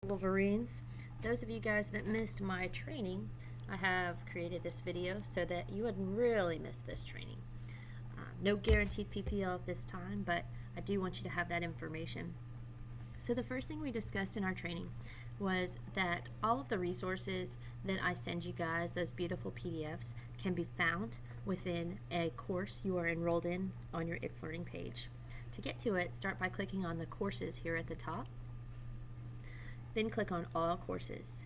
Wolverines. Those of you guys that missed my training, I have created this video so that you wouldn't really miss this training. No guaranteed PPL at this time, but I do want you to have that information. So the first thing we discussed in our training was that all of the resources that I send you guys, those beautiful PDFs, can be found within a course you are enrolled in on your It's Learning page. To get to it, start by clicking on the courses here at the top. Then click on All Courses.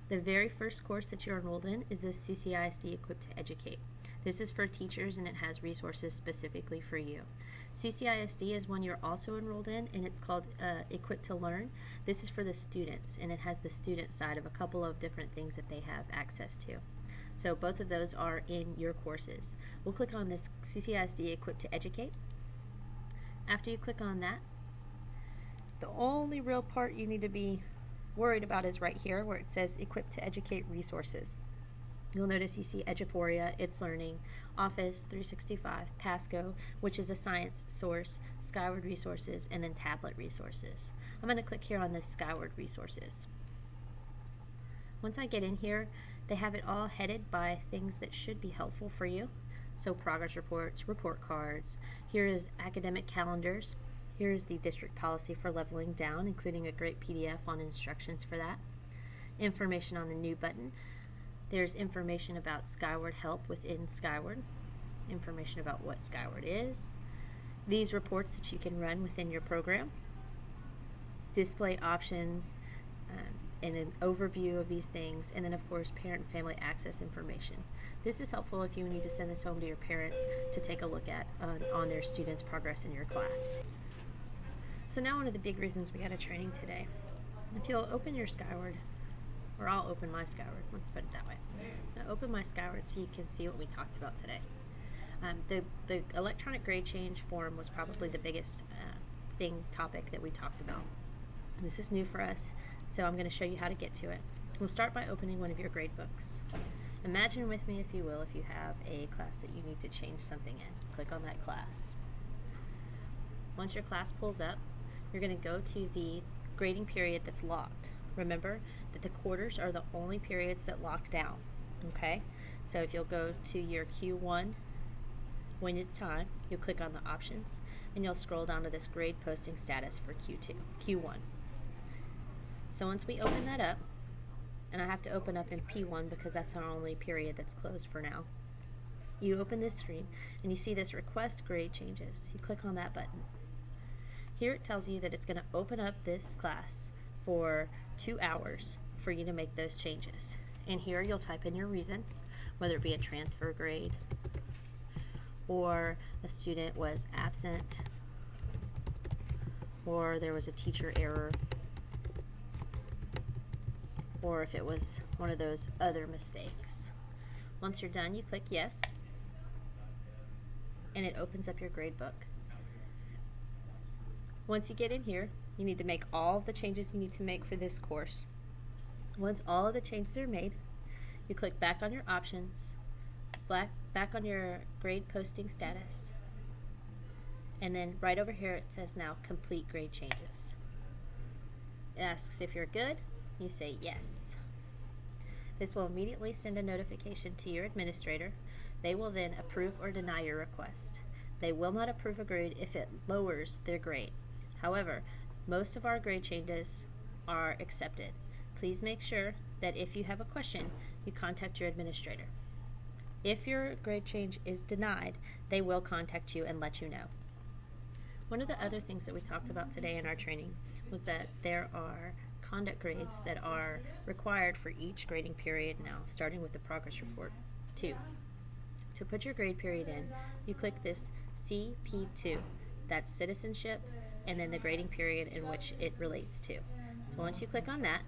The very first course that you're enrolled in is the CCISD Equipped to Educate. This is for teachers and it has resources specifically for you. CCISD is one you're also enrolled in, and it's called Equipped to Learn. This is for the students, and it has the student side of a couple of different things that they have access to. So both of those are in your courses. We'll click on this CCISD Equipped to Educate. After you click on that, the only real part you need to be worried about is right here where it says Equipped to Educate Resources. You'll notice you see Eduphoria, It's Learning, Office 365, Pasco, which is a science source, Skyward Resources, and then Tablet Resources. I'm going to click here on this Skyward Resources. Once I get in here, they have it all headed by things that should be helpful for you. So progress reports, report cards, here is academic calendars, here is the district policy for leveling down, including a great PDF on instructions for that, information on the new button. There's information about Skyward Help within Skyward, information about what Skyward is, these reports that you can run within your program, display options, and an overview of these things, and then of course parent and family access information. This is helpful if you need to send this home to your parents to take a look at on their students' progress in your class. So now one of the big reasons we got a training today. If you'll open your Skyward, or I'll open my Skyward, let's put it that way. I'll open my Skyward so you can see what we talked about today. The electronic grade change form was probably the biggest topic that we talked about. This is new for us, so I'm going to show you how to get to it. We'll start by opening one of your grade books. Imagine with me, if you will, if you have a class that you need to change something in. Click on that class. Once your class pulls up, you're going to go to the grading period that's locked. Remember that the quarters are the only periods that lock down, okay? So if you'll go to your Q1 when it's time, you'll click on the options and you'll scroll down to this grade posting status for Q1. So once we open that up, and I have to open up in P1 because that's our only period that's closed for now, you open this screen and you see this request grade changes. You click on that button. Here it tells you that it's going to open up this class for 2 hours for you to make those changes. And here you'll type in your reasons, whether it be a transfer grade, or a student was absent, or there was a teacher error, or if it was one of those other mistakes. Once you're done, you click yes, and it opens up your grade book. Once you get in here, you need to make all of the changes you need to make for this course. Once all of the changes are made, you click back on your options, back on your grade posting status, and then right over here it says now complete grade changes. It asks if you're good, you say yes. This will immediately send a notification to your administrator. They will then approve or deny your request. They will not approve a grade if it lowers their grade. However, most of our grade changes are accepted. Please make sure that if you have a question, you contact your administrator. If your grade change is denied, they will contact you and let you know. One of the other things that we talked about today in our training was that there are conduct grades that are required for each grading period now, starting with the progress report 2. To put your grade period in, you click this CP2. That's citizenship, and then the grading period in which it relates to. So once you click on that,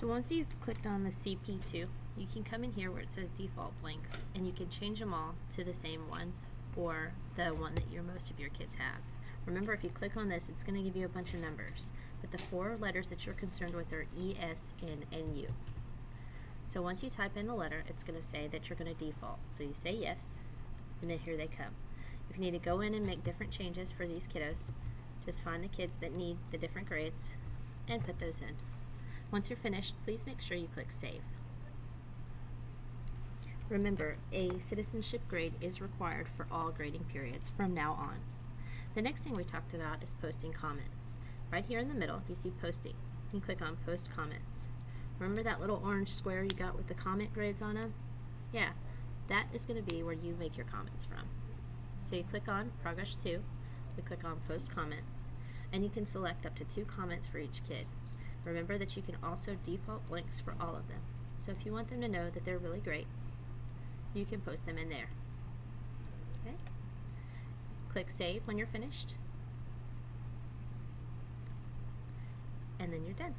once you've clicked on the CP2, you can come in here where it says default blanks, and you can change them all to the same one or the one that most of your kids have. Remember, if you click on this, it's going to give you a bunch of numbers, but the 4 letters that you're concerned with are E, S, N, and U. So once you type in the letter, it's going to say that you're going to default. So you say yes, and then here they come. If you need to go in and make different changes for these kiddos, just find the kids that need the different grades and put those in. Once you're finished, please make sure you click Save. Remember, a citizenship grade is required for all grading periods from now on. The next thing we talked about is posting comments. Right here in the middle, you see Posting. You can click on Post Comments. Remember that little orange square you got with the comment grades on them? Yeah, that is going to be where you make your comments from. So you click on Progress To, you click on Post Comments, and you can select up to 2 comments for each kid. Remember that you can also default links for all of them. So if you want them to know that they're really great, you can post them in there. Okay? Click Save when you're finished, and then you're done.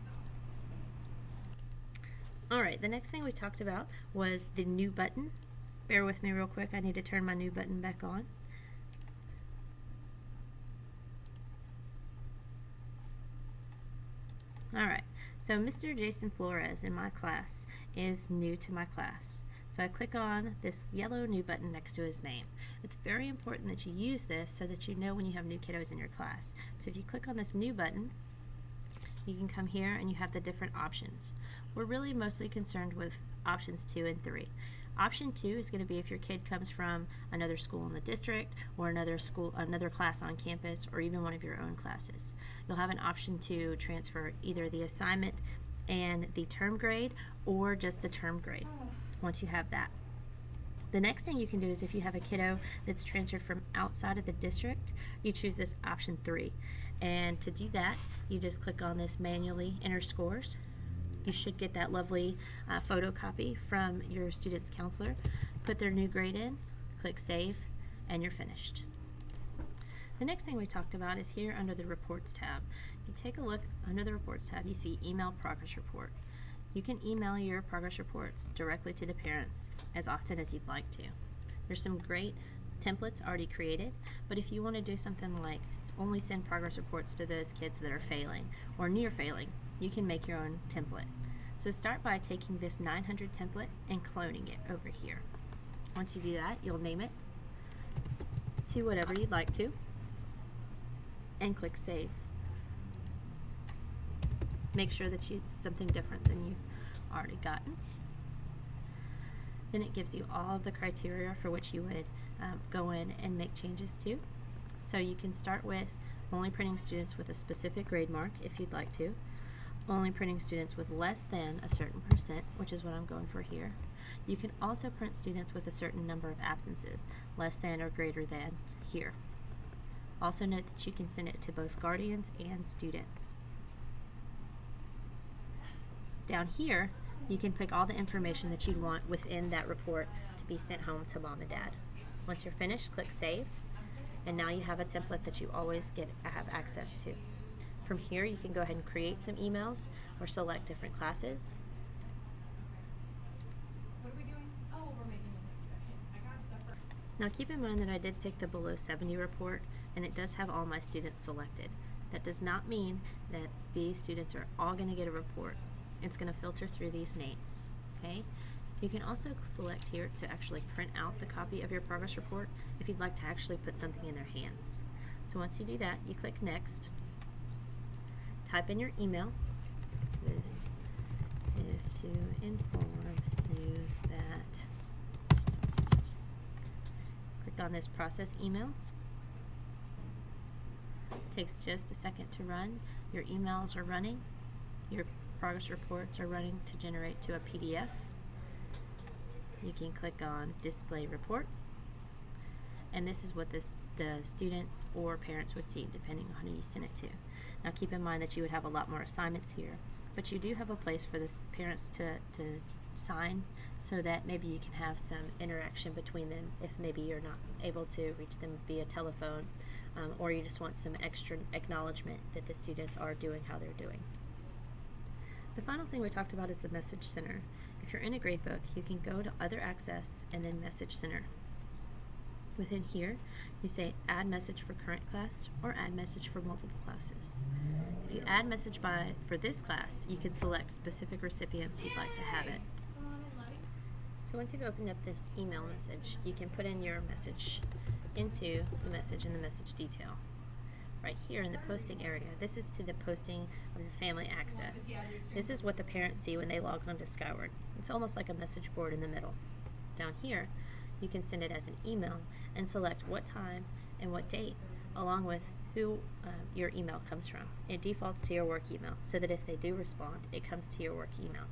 Alright, the next thing we talked about was the new button. Bear with me real quick, I need to turn my new button back on. Alright, so Mr. Jason Flores in my class is new to my class. So I click on this yellow new button next to his name. It's very important that you use this so that you know when you have new kiddos in your class. So if you click on this new button, you can come here and you have the different options. We're really mostly concerned with options 2 and 3. Option 2 is going to be if your kid comes from another school in the district or another class on campus, or even one of your own classes. You'll have an option to transfer either the assignment and the term grade or just the term grade once you have that. The next thing you can do is if you have a kiddo that's transferred from outside of the district, you choose this option 3. And to do that, you just click on this manually enter scores. You should get that lovely photocopy from your student's counselor. Put their new grade in, click Save, and you're finished. The next thing we talked about is here under the Reports tab. If you take a look under the Reports tab, you see Email Progress Report. You can email your progress reports directly to the parents as often as you'd like to. There's some great templates already created, but if you want to do something like only send progress reports to those kids that are failing or near failing, you can make your own template. So start by taking this 900 template and cloning it over here. Once you do that, you'll name it to whatever you'd like to and click Save. Make sure that it's something different than you've already gotten. Then it gives you all of the criteria for which you would go in and make changes to. So you can start with only printing students with a specific grade mark if you'd like to, only printing students with less than a certain %, which is what I'm going for here. You can also print students with a certain number of absences, less than or greater than here. Also note that you can send it to both guardians and students. Down here, you can pick all the information that you'd want within that report to be sent home to mom and dad. Once you're finished, click Save, and now you have a template that you always have access to. From here, you can go ahead and create some emails or select different classes. What are we doing? Oh, we're making a I got the first. Now keep in mind that I did pick the below 70 report, and it does have all my students selected. That does not mean that these students are all going to get a report. It's going to filter through these names, okay? You can also select here to actually print out the copy of your progress report if you'd like to actually put something in their hands. So once you do that, you click Next, type in your email. This is to inform you that. Click on this Process Emails. Takes just a second to run. Your emails are running. Your progress reports are running to generate to a PDF. You can click on Display Report, and this is what the students or parents would see depending on who you send it to. Now keep in mind that you would have a lot more assignments here, but you do have a place for the parents to sign so that maybe you can have some interaction between them if maybe you're not able to reach them via telephone, or you just want some extra acknowledgement that the students are doing how they're doing. The final thing we talked about is the Message Center. If you're in a gradebook, you can go to Other Access and then Message Center. Within here, you say Add Message for Current Class or Add Message for Multiple Classes. If you add message for this class, you can select specific recipients you'd like to have it. So once you've opened up this email message, you can put in your message into the message in the message detail. right here in the posting area. This is to the posting of the family access. This is what the parents see when they log on to Skyward. It's almost like a message board in the middle. Down here, you can send it as an email and select what time and what date, along with who your email comes from. It defaults to your work email, so that if they do respond, it comes to your work email.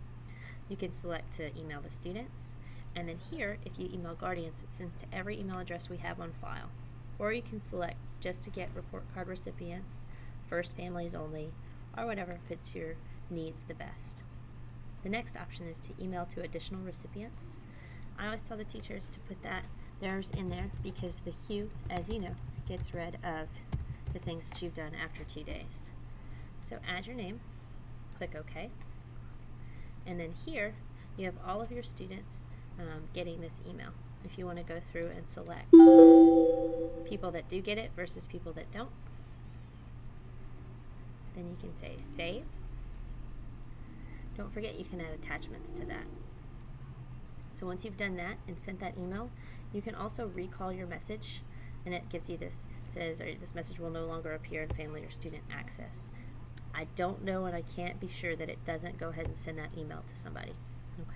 You can select to email the students, and then here, if you email guardians, it sends to every email address we have on file. Or you can select just to get report card recipients, first families only, or whatever fits your needs the best. The next option is to email to additional recipients. I always tell the teachers to put theirs in there because the queue, as you know, gets rid of the things that you've done after 2 days. So add your name, click OK, and then here you have all of your students getting this email. If you want to go through and select people that do get it versus people that don't, then you can say save. Don't forget you can add attachments to that. So once you've done that and sent that email, you can also recall your message, and it gives you this, says this message will no longer appear in family or student access. I don't know and I can't be sure that it doesn't go ahead and send that email to somebody.